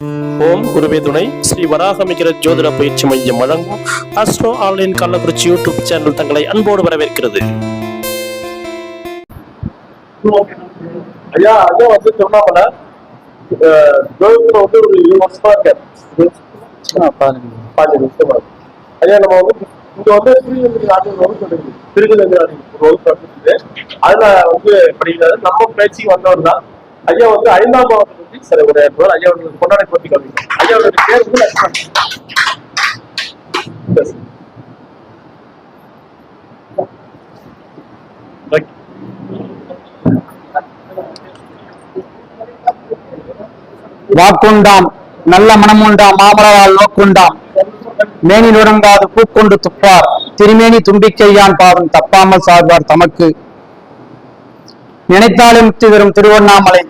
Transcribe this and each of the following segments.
ஓம் குருவே துணை ஸ்ரீ வராகமிகிற ஜோதிட பயிற்சி மையம் வழங்கும் astro online Kallakurichi YouTube channel தங்களை அன்போடு வரவேற்கிறது. ஐயா ஐயா வந்து திருவண்ணாமலை ஜோதிடத்துல வந்து ஒரு 7 வருஷமா இருக்காரு. 15 வருஷமா. ஐயா நம்ம வந்து இங்க வந்து திருநெல்வேலி அதுல வந்து படிக்கிறாரு. நம்ம பேச்சு வந்தவர் தான். ஐயா வந்து 5ஆம் பாவத்தை பத்தி சில உரையாற்றுவார். ஐயா வந்து கொண்டாடை பத்தி கல்விக்கும். ஐயாவுடைய பேர் வந்து லட்சுமணன். வாக்குண்டாம் நல்ல மனமுண்டாம் மாமலரால் நோக்குண்டாம் மேனி நுடங்காது பூக்கொண்டு துப்பார் திருமேனி தும்பிக்கையான் பாவம் தப்பாமல் சார்வார் தமக்கு நினைத்தாலே முக்தி தரும் திருவண்ணாமலை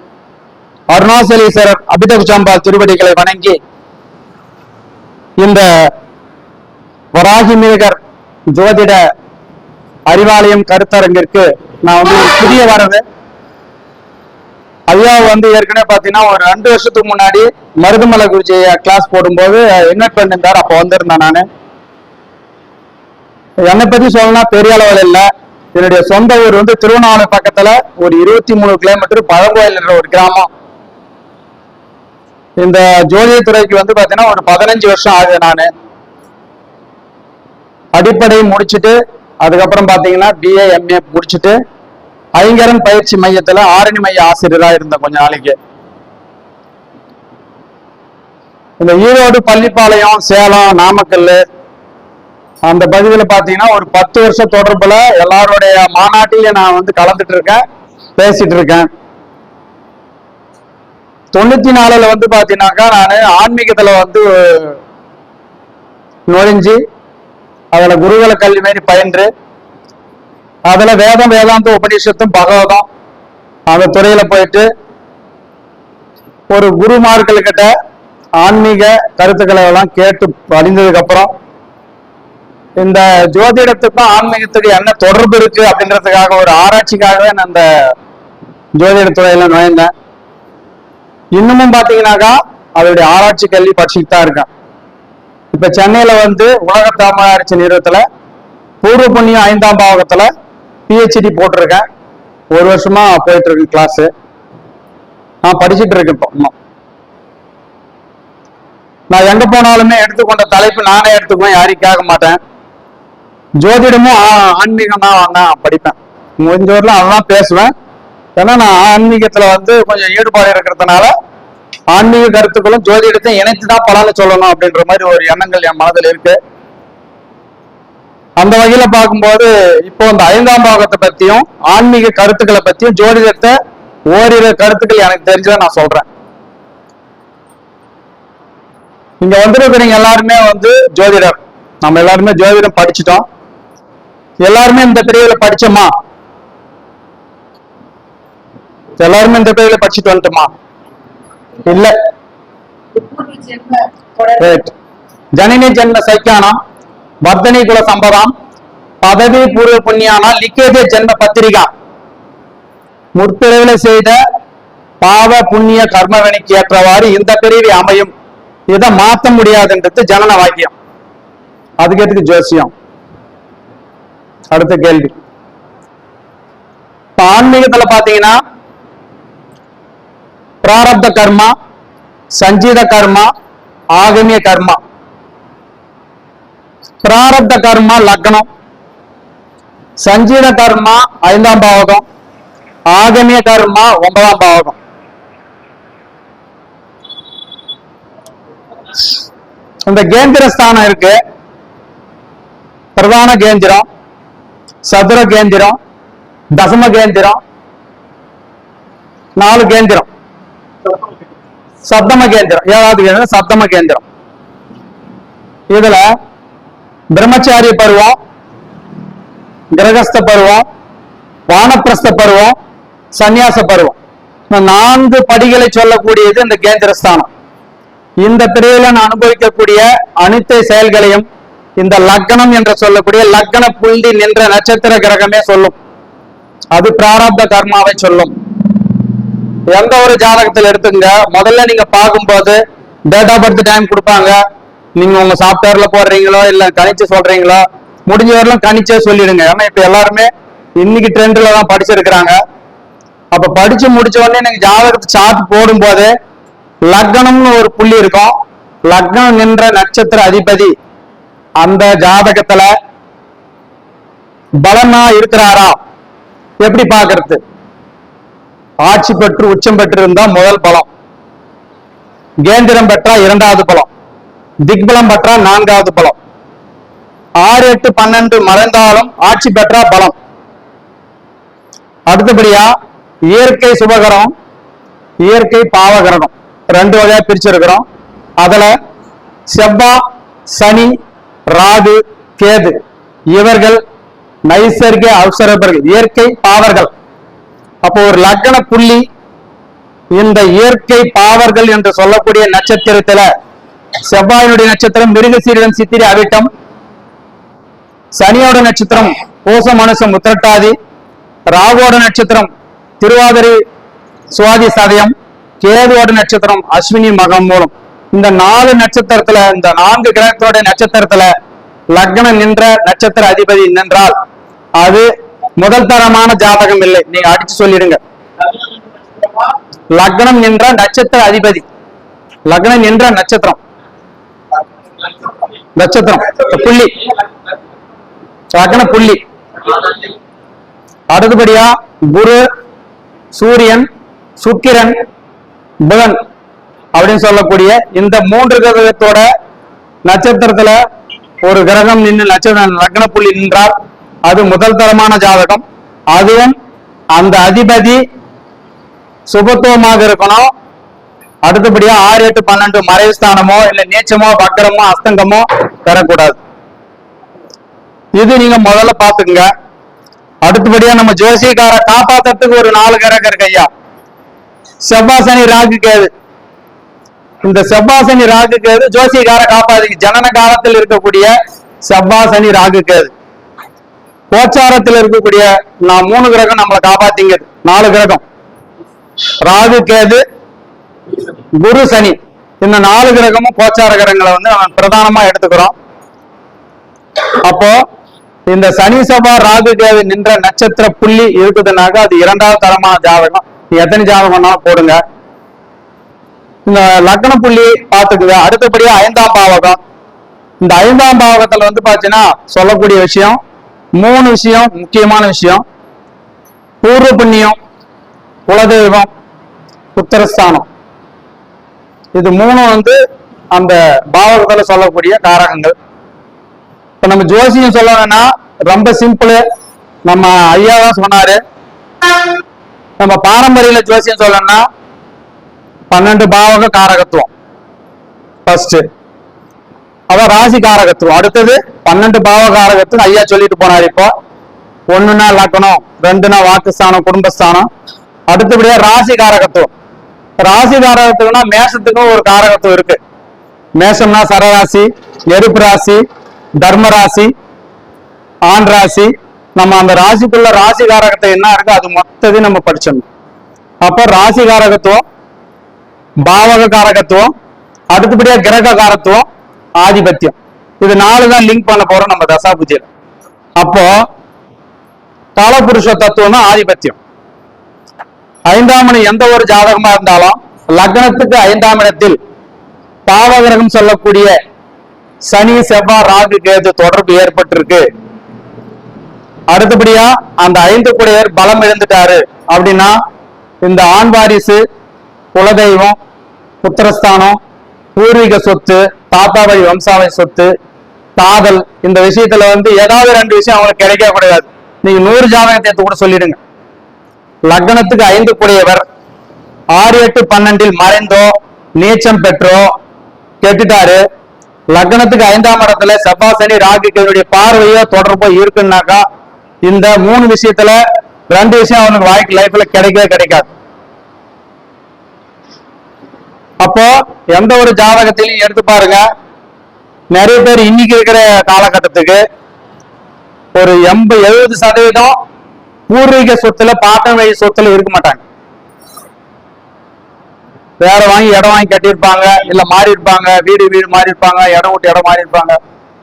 அருணாசலீஸ்வரர் அபிதகுஜாம்பாள் திருவடிகளை வணங்கி இந்த வராகிமேகர் ஜோதிட அறிவாலயம் கருத்தரங்கிற்கு நான் வந்து புதிய வரது. ஐயா வந்து ஏற்கனவே பாத்தீங்கன்னா ஒரு 2 வருஷத்துக்கு முன்னாடி மருதுமலை குருஜி கிளாஸ் போடும்போது இன்வைட் பண்ணிருந்தார். அப்ப வந்திருந்தேன் நானு. என்னை பத்தி சொல்லணும்னா பெரிய அளவில் இல்லை. என்னுடைய சொந்த ஊர் வந்து திருவண்ணாமலை பக்கத்துல ஒரு 23 கிலோமீட்டர் பழங்கோயில் என்ற ஒரு கிராமம். இந்த ஜோதிட துறைக்கு வந்து பாத்தீங்கன்னா ஒரு 15 வருஷம் ஆகுது. நானு அடிப்படை முடிச்சுட்டு அதுக்கப்புறம் பாத்தீங்கன்னா BA MA முடிச்சுட்டு ஐங்கரன் பயிற்சி மையத்துல ஆரணி மைய ஆசிரியரா இருந்த கொஞ்ச நாளைக்கு. இந்த ஈரோடு, பள்ளிப்பாளையம், சேலம், நாமக்கல் அந்த பகுதியில் பாத்தீங்கன்னா ஒரு 10 வருஷம் தொடர்புல எல்லாருடைய மாநாட்டிலையும் நான் வந்து கலந்துட்டு இருக்கேன், பேசிட்டு இருக்கேன். 94 வந்து பாத்தீங்கன்னாக்கா நான் ஆன்மீகத்துல வந்து நுழைஞ்சு அதுல குருகுல கல்வி மாரி பயின்று அதுல வேதம், வேதாந்த, உபநிஷத்தும், பகவதம் அந்த துறையில போயிட்டு ஒரு குருமார்கள் கிட்ட ஆன்மீக கருத்துக்களை எல்லாம் கேட்டு அறிந்ததுக்கு அப்புறம் இந்த ஜோதிடத்துக்கும் ஆன்மீகத்துக்கு என்ன தொடர்பு இருக்கு அப்படின்றதுக்காக ஒரு ஆராய்ச்சிக்காகவே நான் அந்த ஜோதிட துறையில நுழைந்தேன். இன்னமும் பாத்தீங்கன்னாக்கா அதோடைய ஆராய்ச்சி கல்வி படிச்சுட்டு தான் இருக்கேன். இப்ப சென்னையில வந்து உலக தமிழாராய்ச்சி நிறுவனத்துல பூர்வ புண்ணியம் 5ஆம் பாவகத்துல PhD போட்டிருக்கேன். 1 வருஷமா போயிட்டு இருக்கு கிளாஸ். நான் படிச்சுட்டு இருக்கேன். இப்போ இன்னும் நான் எங்க போனாலுமே எடுத்துக்கொண்ட தலைப்பு நானே எடுத்துக்குவேன், யாரையும் கேட்க மாட்டேன். ஜோதிடமும் ஆன்மீகம் தான் நான் படிப்பேன். முடிஞ்ச ஊர்ல அதெல்லாம் பேசுவேன். ஏன்னா நான் ஆன்மீகத்துல வந்து கொஞ்சம் ஈடுபாடு இருக்கிறதுனால ஆன்மீக கருத்துக்களும் ஜோதிடத்தையும் இணைத்துதான் பலன்னு சொல்லணும் அப்படின்ற மாதிரி ஒரு எண்ணங்கள் என் மனதில் இருக்கு. அந்த வகையில பார்க்கும்போது இப்போ இந்த 5ஆம் பாகத்தை பத்தியும் ஆன்மீக கருத்துக்களை பத்தியும் ஜோதிடத்தை ஓரிரு கருத்துக்கள் எனக்கு தெரிஞ்சதை நான் சொல்றேன். இங்க வந்திருக்கிறீங்க எல்லாருமே வந்து ஜோதிடர். நம்ம எல்லாருமே ஜோதிடம் படிச்சுட்டோம். எல்லாருமே இந்த பிரிவுல படிச்சோமா? எல்லாருமே இந்த பிரிவுல படிச்சுட்டு வந்துட்டோமா? இல்ல. ஜனனி ஜென்ம சைக்கானம் வர்தனி குல சம்பதாம் பதவி பூர்வ புண்ணியானா லிக்கேதே ஜென்ம பத்திரிகா. முற்பிறவில செய்த பாவ புண்ணிய கர்மவினைக்கு ஏற்றவாறு இந்த பிரிவு அமையும். இதை மாற்ற முடியாதுன்றது ஜனன வாக்கியம். அதுக்கு எதுக்கு ஜோசியம்? அடுத்த கேள்வி. இப்ப ஆன்மீகத்துல பாத்தீங்கன்னா பிராரப்த கர்மா, சஞ்சீத கர்மா, ஆகமிய கர்மா. பிராரப்த கர்மா லக்னம், சஞ்சீத கர்மா 5ஆம் பாவகம், ஆகமிய கர்மா 9ஆம் பாவகம். இந்த கேந்திரஸ்தானம் இருக்கு. பிரதான கேந்திரம், சதுர கேந்திரம், தசம கேந்திரம், 4 கேந்திரம், சப்தம கேந்திரம், 7வது கேந்திரம் சப்தம கேந்திரம். இதுல பிரம்மச்சாரிய பருவம், கிரகஸ்த பருவம், வானப்பிரஸ்த பருவம், சந்நியாச பருவம். 4 படிகளை சொல்லக்கூடியது இந்த கேந்திரஸ்தானம். இந்த பிரிவில் நான் அனுபவிக்கக்கூடிய அனைத்து செயல்களையும் இந்த லக்னம் என்று சொல்லக்கூடிய லக்ன புள்ளி நின்ற நட்சத்திர கிரகமே சொல்லும். அது பிராரப்த கர்மாவை சொல்லும். எந்த ஒரு ஜாதகத்தில் எடுத்துங்க, முதல்ல நீங்க பார்க்கும்போது டேட் ஆஃப் பர்த் டைம் கொடுப்பாங்க. நீங்க உங்க சாஃப்ட்வேர்ல போடுறீங்களோ இல்ல கணிச்சு சொல்றீங்களோ முடிஞ்ச வரலாம் கணிச்சே சொல்லிடுங்க. ஏன்னா இப்ப எல்லாருமே இன்னைக்கு ட்ரெண்ட்ல தான் படிச்சிருக்கிறாங்க. அப்ப படிச்சு முடிச்ச உடனே நீங்க ஜாதகத்தை சார்ட் போடும் போது லக்னம்னு ஒரு புள்ளி இருக்கும். லக்னம் என்ற நட்சத்திர அதிபதி அந்த ஜாதகத்துல பலனா இருக்கிறாரா எப்படி பாக்குறது? ஆட்சி பெற்று உச்சம் பெற்று இருந்தா முதல் பலம், கேந்திரம் பெற்றா இரண்டாவது பலம், திக்பலம் பெற்றா நான்காவது பலம், 6, 8, 12 மறைந்தாலும் ஆட்சி பெற்றா பலம். அடுத்தபடியா இயற்கை சுபகரம், இயற்கை பாவகரணம் 2 வகையா பிரிச்சிருக்கிறோம். அதுல செவ்வாய், சனி, ராகு, கேது இவர்கள் நைசர்கிக அவசரபர்கள், இயற்கை பாவர்கள். அப்போ ஒரு லக்ன புள்ளி இந்த இயற்கை பாவர்கள் என்று சொல்லக்கூடிய நட்சத்திரத்துல செவ்வாயினுடைய நட்சத்திரம் மிருகசீரிடம், சித்திரை, அவிட்டம், சனியோட நட்சத்திரம் பூசம், மனுஷம், உத்திரட்டாதி, ராகுவோட நட்சத்திரம் திருவாதிரை, சுவாதி, சதயம், கேதுவோட நட்சத்திரம் அஸ்வினி, மகம், மூலம். இந்த 4 நட்சத்திரத்துல, இந்த 4 கிரகத்தோட நட்சத்திரத்துல லக்னம் நின்ற நட்சத்திர அதிபதி நின்றால் அது முதல் தரமான ஜாதகம் இல்லை. நீங்க அடிச்சு சொல்லிடுங்க. லக்னம் நின்ற நட்சத்திர அதிபதி, லக்னம் நின்ற நட்சத்திரம், நட்சத்திரம் புள்ளி, லக்ன புள்ளி. அடுத்தபடியா குரு, சூரியன், சுக்கிரன், புதன் அப்படின்னு சொல்லக்கூடிய இந்த 3 கிரகத்தோட நட்சத்திரத்துல ஒரு கிரகம் நின்று நட்சத்திரம் லக்ன புள்ளி நின்றால் அது முதல் தரமான ஜாதகம். அதுவும் அந்த அதிபதி சுபத்துவமாக இருக்கணும். அடுத்தபடியா 6, 8, 12 மறைவுஸ்தானமோ இல்ல நீச்சமோ வக்கரமோ அஸ்தங்கமோ பெறக்கூடாது. இது நீங்க முதல்ல பாத்துக்குங்க. அடுத்தபடியா நம்ம ஜோசியக்கார காப்பாத்துறதுக்கு ஒரு 4 கிரகம் இருக்கு ஐயா. செவ்வாய், சனி, ராகு, கேது. இந்த செவ்வாய், சனி, ராகு, கேது ஜோசியக்கார காப்பாத்துக்கு. ஜனன காலத்தில் இருக்கக்கூடிய செவ்வாய், சனி, ராகு, கேது. கோச்சாரத்தில் இருக்கக்கூடிய 3 கிரகம் நம்மளை காப்பாத்திங்க. 4 கிரகம் ராகு, கேது, குரு, சனி. இந்த 4 கிரகமும் கோச்சார கிரகங்களை நம்ம பிரதானமா எடுத்துக்கிறோம். அப்போ இந்த சனி, செவ்வாய், ராகு, கேது நின்ற நட்சத்திர புள்ளி இருக்குதுனாக்கா அது 2வது தரமான ஜாதகம். எத்தனை ஜாதகம்னாலும் போடுங்க. இந்த லக்ன புள்ளி பார்த்துக்குங்க. அடுத்தபடியா 5ஆம் பாவகம். இந்த 5ஆம் பாவகத்துல பாத்தீங்கன்னா சொல்லக்கூடிய விஷயம் 3 விஷயம், முக்கியமான விஷயம். பூர்வ புண்ணியம், குலதெய்வம், புத்திரஸ்தானம். இது 3 அந்த பாவகத்துல சொல்லக்கூடிய காரகங்கள். இப்ப நம்ம ஜோசியம் சொல்லணும்னா ரொம்ப சிம்பிள். நம்ம ஐயா தான் சொன்னாரு. நம்ம பாரம்பரிய ஜோசியம் சொல்லணும்னா 12 பாவக காரகத்துவம் ஃபர்ஸ்ட், அதான் ராசி காரகத்துவம். அடுத்தது 12 பாவ காரகத்துவம் ஐயா சொல்லிட்டு போனாரு. இப்போ 1னா லக்னம், 2னா வாக்குஸ்தானம், குடும்பஸ்தானம். அடுத்தபடியா ராசி காரகத்துவம். ராசி காரகத்துவம்னா மேஷத்துக்கும் ஒரு காரகத்துவம் இருக்கு. மேஷம்னா சரராசி, நெருப்பு ராசி, தர்ம ராசி, ஆண் ராசி. நம்ம அந்த ராசிக்குள்ள ராசி காரகத்தை என்ன இருக்கு அது மொத்தத்தையும் நம்ம படிச்சிடணும். அப்ப ராசி காரகத்துவம், பாவக காரகத்துவம், அடுத்தபடியா கிரக காரத்துவம், ஆதிபத்தியம். இது 4 தான் லிங்க் பண்ண போறோம் நம்ம தசாபுத்தியில. அப்போ காலபுருஷ தத்துவம்னா ஆதிபத்தியம். 5ஆம் இடம் எந்த ஒரு ஜாதகமா இருந்தாலும் லக்னத்துக்கு 5ஆம் இடத்தில் பாவகிரகம் சொல்லக்கூடிய சனி, செவ்வாய், ராகு, கேது தொடர்பு ஏற்பட்டிருக்கு. அடுத்தபடியா அந்த 5 கூடையர் பலம் இழந்துட்டாரு அப்படின்னா இந்த ஆண் வாரிசு, குலதெய்வம், புத்திரஸ்தானம், பூர்வீக சொத்து, தாத்தா வழி வம்சாவளி சொத்து, காதல், இந்த விஷயத்துல ஏதாவது 2 விஷயம் அவங்களுக்கு கிடைக்க கூடாது. நீங்க 100 ஜாதகத்தை எடுத்து கூட சொல்லிடுங்க. லக்னத்துக்கு 5 கூடையவர் 6, 8, 12 மறைந்தோ நீச்சம் பெற்றோ கெட்டுட்டாரு. லக்னத்துக்கு 5ஆம் இடத்துல செவ்வாய், சனி, ராகு, கேதுடைய பார்வையோ தொடர்போ இருக்குன்னாக்கா இந்த 3 விஷயத்துல 2 விஷயம் அவனுக்கு வாழ்க்கை லைஃப்ல கிடைக்கவே கிடைக்காது. அப்போ எந்த ஒரு ஜாதகத்திலையும் எடுத்து பாருங்க. நிறைய பேர் இன்னைக்கு இருக்கிற காலகட்டத்துக்கு ஒரு 80-70% பூர்வீக சொத்துல, பாட்டன் வழி சொத்துல இருக்க மாட்டாங்க. வேற வாங்கி இடம் வாங்கி கட்டியிருப்பாங்க, இல்ல மாறி இருப்பாங்க, வீடு மாறி இருப்பாங்க, இடம் விட்டு இடம் மாறி இருப்பாங்க.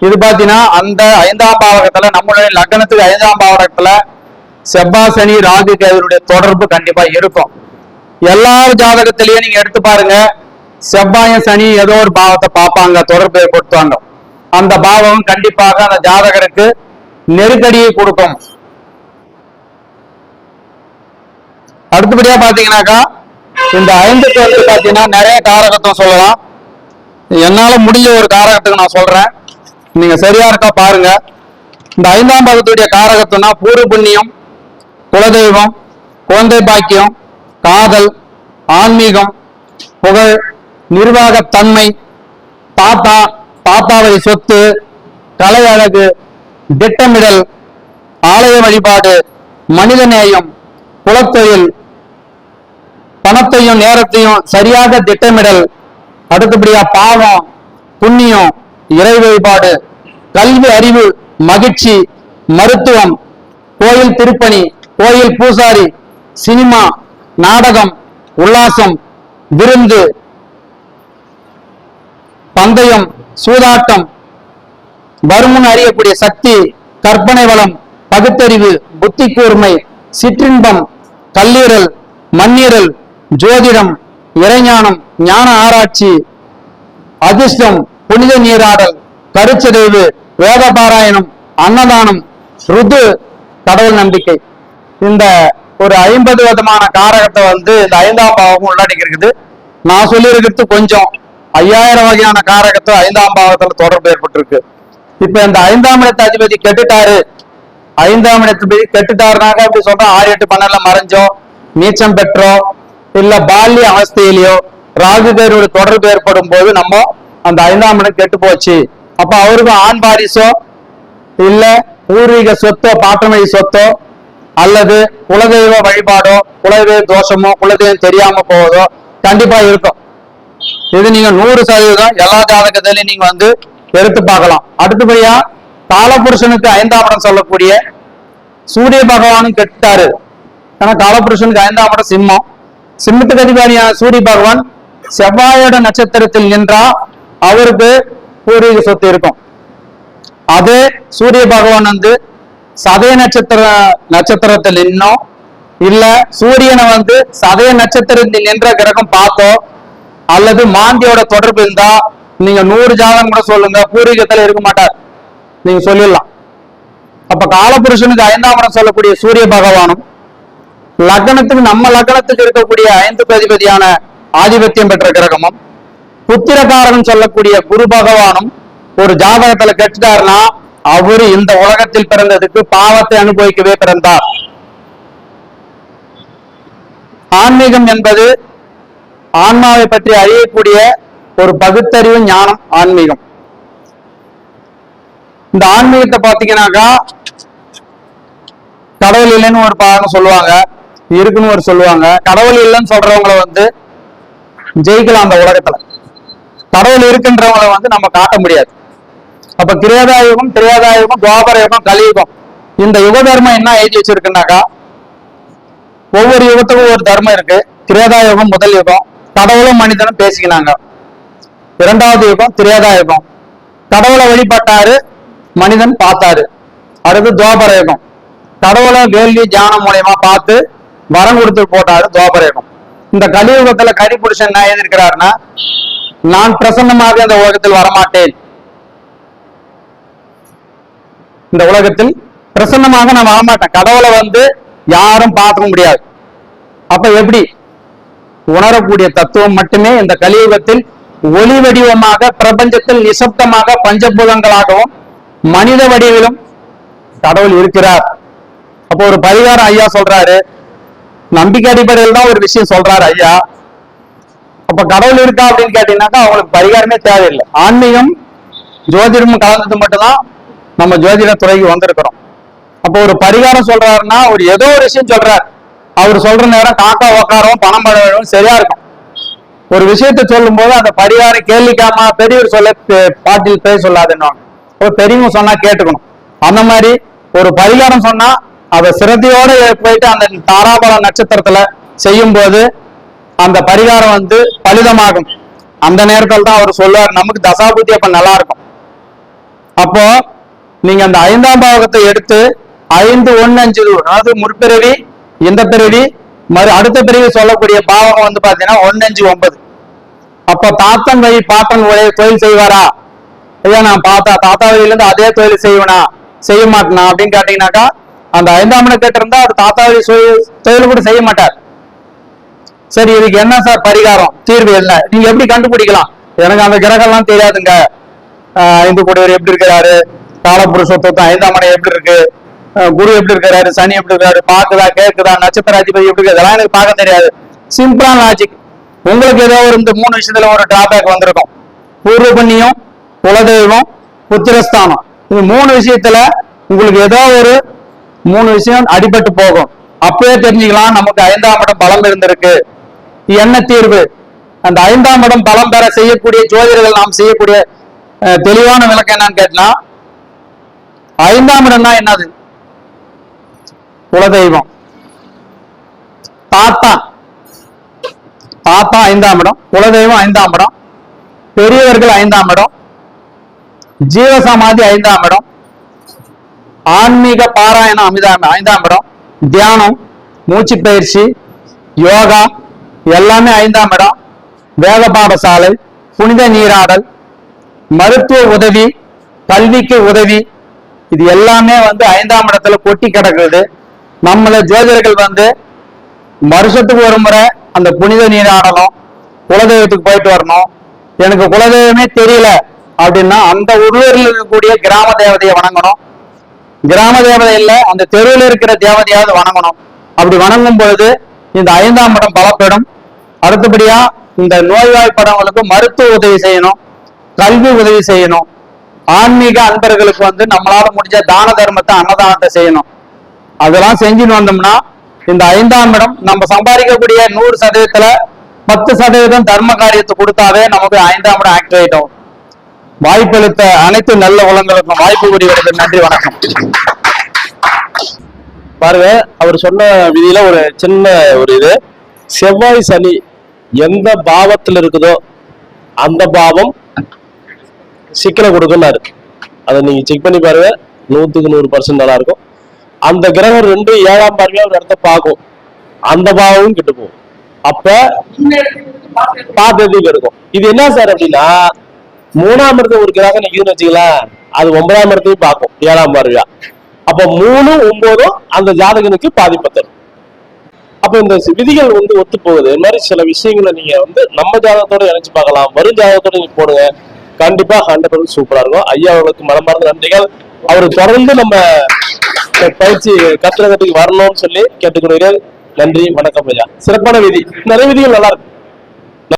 இது பாத்தீங்கன்னா அந்த 5ஆம் பாவகத்துல, நம்மளுடைய லக்னத்துக்கு 5ஆம் பாவகத்துல செவ்வாய் சனி ராகு கேதுடைய தொடர்பு கண்டிப்பா இருக்கும். எல்லா ஜாதகத்திலயும் நீங்க எடுத்து பாருங்க, செவ்வாயும் சனி ஏதோ ஒரு பாவத்தை பார்ப்பாங்க, தொடர்பு ஏற்படுத்துவாங்க. அந்த பாவம் கண்டிப்பாக அந்த ஜாதகருக்கு நெருக்கடியை கொடுக்கும். அடுத்தபடியா பாத்தீங்கன்னாக்கா இந்த 5க்கு வந்து பாத்தீங்கன்னா நிறைய காரகத்துவம் சொல்லலாம். என்னால முடிஞ்ச ஒரு காரகத்துக்கு நான் சொல்றேன், நீங்க சரியா இருக்கா பாருங்க. இந்த 5ஆம் பாவத்துடைய காரகத்துவம்னா பூர்வ புண்ணியம், குலதெய்வம், குழந்தை பாக்கியம், காதல், ஆன்மீகம், புகழ், நிர்வாகத்தன்மை, தாத்தா வழி சொத்து, கலை அழகு, திட்டமிடல், ஆலய வழிபாடு, மனித நேயம், குலத்தொழில், பணத்தையும் நேரத்தையும் சரியாக திட்டமிடல், அடுத்தபடியா பாவம், புண்ணியம், இறை வழிபாடு, கல்வி அறிவு, மகிழ்ச்சி, மருத்துவம், கோயில் திருப்பணி, கோயில் பூசாரி, சினிமா, நாடகம், உல்லாசம், விருந்து, பந்தயம், சூதாட்டம், வருமுன் அறியக்கூடிய சக்தி, கற்பனை வளம், பகுத்தறிவு, புத்தி கூர்மை, சிற்றின்பம், கல்லீரல், மண்ணீரல், ஜோதிடம், இறைஞானம், ஞான ஆராய்ச்சி, அதிர்ஷ்டம், புனித நீராடல், கருச்சதைவு, வேத பாராயணம், அன்னதானம், ருது, கடவுள் நம்பிக்கை. இந்த ஒரு 50 விதமான காரகத்தை வந்து இந்த 5ஆம் பாவம் உள்ளடக்கி இருக்குது. நான் சொல்லி இருக்கிறது கொஞ்சம் 5000 வகையான காரகத்தை 5ஆம் பாவத்துல தொடர்பு ஏற்பட்டிருக்கு. இப்ப இந்த 5ஆம் இடத்து அதிபதி கெட்டுட்டாரு, 5ஆம் இடத்து கெட்டுட்டாருனாக்க அப்படி சொல்றோம், 6, 8, 12 மறைஞ்சோ, நீச்சம் பெற்றோ, இல்ல பால்ய அவஸ்தையிலையோ ராகு கேதுவோட தொடர்பு ஏற்படும் போது நம்ம அந்த 5ஆம் இடம் கெட்டு போச்சு. அப்ப அவருக்கு ஆண் வாரிசோ இல்ல பூர்வீக சொத்தோ, பாட்டமொழி சொத்தோ, அல்லது குலதெய்வ வழிபாடோ, குலதெய்வ தோஷமோ, குலதெய்வம் தெரியாம போவதோ கண்டிப்பா இருக்கும். இது நீங்க 100% எல்லா ஜாதகத்திலையும் நீங்க வந்து எடுத்து பார்க்கலாம். அடுத்தபடியா காலபுருஷனுக்கு 5ஆம் இடம் சொல்லக்கூடிய சூரிய பகவானும் கெட்டாரு. ஆனா காலபுருஷனுக்கு 5ஆம் இடம் சிம்மம். சிம்மத்துக்கு அதிகாரியான சூரிய பகவான் செவ்வாயோட நட்சத்திரத்தில் நின்றா அவருக்கு பூர்வீக சொத்து இருக்கும். அதே சூரிய பகவான் வந்து சதய நட்சத்திரத்தில் நின்னோம், இல்ல சூரியனை வந்து சதய நட்சத்திரத்தில் நின்ற கிரகம் பார்த்தோ, அல்லது மாந்தியோட தொடர்பு இருந்தா நீங்க 100 ஜாதகம் கூட சொல்லுங்க, பூர்வீகத்துல இருக்க மாட்டார், நீங்க சொல்லிடலாம். அப்ப காலபுருஷனுக்கு 5ஆம் இடம் சொல்லக்கூடிய சூரிய பகவானும் லக்னத்துக்கு, நம்ம லக்னத்துக்கு இருக்கக்கூடிய 5க்கு அதிபதியான ஆதிபத்தியம் பெற்ற கிரகமும் புத்திரகாரகம் சொல்லக்கூடிய குரு பகவானும் ஒரு ஜாதகத்துல கெட்டுட்டாருன்னா அவரு இந்த உலகத்தில் பிறந்ததுக்கு பாவத்தை அனுபவிக்கவே பிறந்தார். ஆன்மீகம் என்பது ஆன்மாவை பற்றி அறியக்கூடிய ஒரு பகுத்தறிவு ஞானம் ஆன்மீகம். இந்த ஆன்மீகத்தை பாத்தீங்கன்னாக்கா கடவுள் இல்லைன்னு ஒரு பாகம் சொல்லுவாங்க, இருக்குன்னு ஒரு சொல்லுவாங்க. கடவுள் இல்லைன்னு சொல்றவங்களை வந்து ஜெயிக்கலாம் அந்த உலகத்துல, கடவுள் இருக்குன்றவங்களை வந்து நம்ம காட்ட முடியாது. அப்ப கிரேதாயுகம், திரேதாயுகம், துவாபர யுகம், கலியுகம், இந்த யுக தர்மம் என்ன எழுதி வச்சிருக்குன்னாக்கா ஒவ்வொரு யுகத்துக்கும் ஒரு தர்மம் இருக்கு. கிரேதாயுகம் முதல் யுகம், கடவுளும் மனிதனும் பேசிக்கினாங்க. 2வது யுகம் திரேதாயுகம், கடவுளை வழிபட்டாரு, மனிதன் பார்த்தாரு. அடுத்து துவாபர யுகம், கடவுளை வேள்வி தியானம் மூலயமா பார்த்து வரம் கொடுத்து போட்டாரு, துவாபர யுகம். இந்த கலியுகத்துல கலிபுருஷன் என்ன எழுதியிருக்கிறாருன்னா, நான் பிரசன்னமாக இந்த உலகத்தில் வரமாட்டேன், இந்த உலகத்தில் பிரசன்னமாக நான் வரமாட்டேன், கடவுளை வந்து யாரும் பார்க்க முடியாது. அப்ப எப்படி உணரக்கூடிய தத்துவம் மட்டுமே இந்த கலியுகத்தில் ஒளி வடிவமாக பிரபஞ்சத்தில் நிசப்தமாக பஞ்சபூதங்களாகவும் மனித வடிவிலும் கடவுள் இருக்கிறார். அப்போ ஒரு பரிகாரம் ஐயா சொல்றாரு, நம்பிக்கை அடிப்படையில் தான் ஒரு விஷயம் சொல்றாரு ஐயா. அப்ப கடவுள் இருக்கா அப்படின்னு கேட்டீங்கன்னாக்கா அவங்களுக்கு பரிகாரமே தேவையில்லை. ஆன்மீகம் ஜோதிடமும் கலந்தது மட்டும்தான் நம்ம ஜோதிட துறைக்கு வந்திருக்கிறோம். அப்போ ஒரு பரிகாரம் சொல்றாருன்னா ஒரு ஏதோ ஒரு விஷயம் சொல்றாரு, அவர் சொல்ற நேரம் காக்கா உக்காரம் பணம் பழம் சரியா இருக்கும். ஒரு விஷயத்த சொல்லும் போது அந்த பரிகாரம் கேள்விக்காம பெரியவர் சொல்ல பாட்டில் பேர் சொல்லாதுன்னு பெரியவங்க சொன்னா கேட்டுக்கணும். அந்த மாதிரி ஒரு பரிகாரம் சொன்னா அதை சிரத்தையோட போயிட்டு அந்த தாராபல நட்சத்திரத்துல செய்யும் போது அந்த பரிகாரம் வந்து பலிதமாகும். அந்த நேரத்தில் தான் அவர் சொல்லுவார், நமக்கு தசாபுத்தி அப்ப நல்லா இருக்கும். அப்போ நீங்க அந்த 5ஆம் பாவகத்தை எடுத்து 5, 1, 5, அதாவது முற்பிறவி, இந்த பிறவி, அடுத்த பிறவி சொல்லக்கூடிய பாவகம் வந்து பாத்தீங்கன்னா 1, 5, 9. அப்ப தாத்தன் வழி பாட்டன் தொழில் செய்வாரா? ஐயா நான் தாத்தா வழியில இருந்து அதே தொழில் செய்வேனா, செய்ய மாட்டேனா அப்படின்னு கேட்டீங்கன்னாக்கா, அந்த 5ஆம் இடம் கேட்டிருந்தா அது தாத்தா வழி தொழில் கூட செய்ய மாட்டார். சரி, இதுக்கு என்ன சார் பரிகாரம், தீர்வு என்ன, நீங்க எப்படி கண்டுபிடிக்கலாம்? எனக்கு அந்த கிரகம்லாம் தெரியாதுங்க. இந்து கூடியவர் எப்படி இருக்கிறாரு, காலபுருஷத்துவம் 5ஆம் இடம் எப்படி இருக்கு, குரு எப்படி இருக்கிறாரு, சனி எப்படி இருக்காரு, பாக்குதா கேக்குதா, நட்சத்திர அதிபதி எப்படி இருக்கு, இதெல்லாம் எனக்கு பார்க்க தெரியாது. சிம்பிளான லாஜிக். உங்களுக்கு ஏதோ ஒரு இந்த 3 விஷயத்துல ஒரு டிராபேக் வந்திருக்கும். பூர்வ புண்ணியம், குலதெய்வம், புத்திரஸ்தானம். இது 3 விஷயத்துல உங்களுக்கு ஏதோ ஒரு 3 விஷயம் அடிபட்டு போகும். அப்பவே தெரிஞ்சுக்கலாம் நமக்கு 5ஆம் இடம் பலம் இருந்திருக்கு. என்ன தீர்வு? அந்த 5ஆம் இடம் பலம் பெற செய்யக்கூடிய ஜோதிடர்கள் நாம் செய்யக்கூடிய தெளிவான விளக்கம் என்னன்னு கேட்டா, 5ஆம் இடம்னா என்னது? குலதெய்வம், தாத்தா 5ஆம் இடம், குலதெய்வம் 5ஆம் இடம், பெரியவர்கள் 5ஆம் இடம், ஜீவசமாதி 5ஆம் இடம், ஆன்மீக பாராயணம் 5ஆம் இடம், தியானம், மூச்சு பயிற்சி, யோகா எல்லாமே 5ஆம் இடம், வேத பாடசாலை, புனித நீராடல், மருத்துவ உதவி, கல்விக்கு உதவி, இது எல்லாமே வந்து 5ஆம் இடத்துல கொட்டி கிடக்குது. நம்மள ஜோதிடர்கள் வந்து வருஷத்துக்கு ஒரு முறை அந்த புனித நீராடலும், குலதெய்வத்துக்கு போயிட்டு வரணும். எனக்கு குலதெய்வமே தெரியல அப்படின்னா அந்த ஊரில் இருக்கக்கூடிய கிராம தேவதையை வணங்கணும். கிராம தேவதை இல்ல, அந்த தெருவில் இருக்கிற தேவதையாவது வணங்கணும். அப்படி வணங்கும் பொழுது இந்த 5ஆம் இடம் பலப்படும். அடுத்தபடியா இந்த நோய்வாய்ப்படவங்களுக்கு மருத்துவ உதவி செய்யணும், கல்வி உதவி செய்யணும். ஆன்மீக அன்பர்களுக்கு வந்து நம்மளால முடிஞ்ச தான தர்மத்தை, அன்னதானத்தை செய்யணும். அதெல்லாம் செஞ்சுன்னு வந்தோம்னா இந்த 5ஆம் இடம் நம்ம சம்பாதிக்கக்கூடிய 100%த்துல 10% தர்ம காரியத்தை கொடுத்தாவே நமக்கு 5ஆம் இடம் ஆக்டிவேட் ஆகும். வாய்ப்பளித்த அனைத்து நல்ல உலகங்களுக்கும் வாய்ப்பு கூடியவருக்கு நன்றி, வணக்கம். பாருங்க, அவர் சொன்ன விதியில ஒரு சின்ன இது, செவ்வாய் சனி எந்த பாவத்தில் இருக்குதோ அந்த பாவம் சிக்கலை கொடுக்குன்னாரு. அதை நீங்க செக் பண்ணி பாருங்க, 100க்கு 100% நல்லா இருக்கும். அந்த கிரகம் 2 7ஆம் பார்வையா ஒரு இடத்த பார்க்கும், அந்த பாவமும் கெட்டு போகும். அப்ப பார்த்ததுக்கு இருக்கும். இது என்ன சார் அப்படின்னா, 3ஆம் இடத்துல ஒரு கிரகம் நிக்குதுன்னு வச்சுக்கலாம், அது 9ஆம் இடத்தையும் பார்க்கும் 7ஆம் பார்வையா. அப்ப 3, 9 அந்த ஜாதகனுக்கு பாதிப்பை தரும். அப்ப இந்த விதிகள் வந்து ஒத்து போகுது. இந்த மாதிரி சில விஷயங்களை நீங்க வந்து நம்ம ஜாதகத்தோட இணைச்சு பார்க்கலாம். வரும் ஜாதகத்தோட நீங்க போடுங்க, கண்டிப்பா 100% சூப்பரா இருக்கும். ஐயா அவர்களுக்கு மனமார்ந்த நன்றிகள். அவரு தொடர்ந்து நம்ம பயிற்சி கத்துறதுக்கு வரணும்னு சொல்லி கேட்டுக்கொள்கிறேன். நன்றி, வணக்கம் ஐயா. சிறப்பான விதி, நிறைய விதிகள் நல்லா இருக்கு.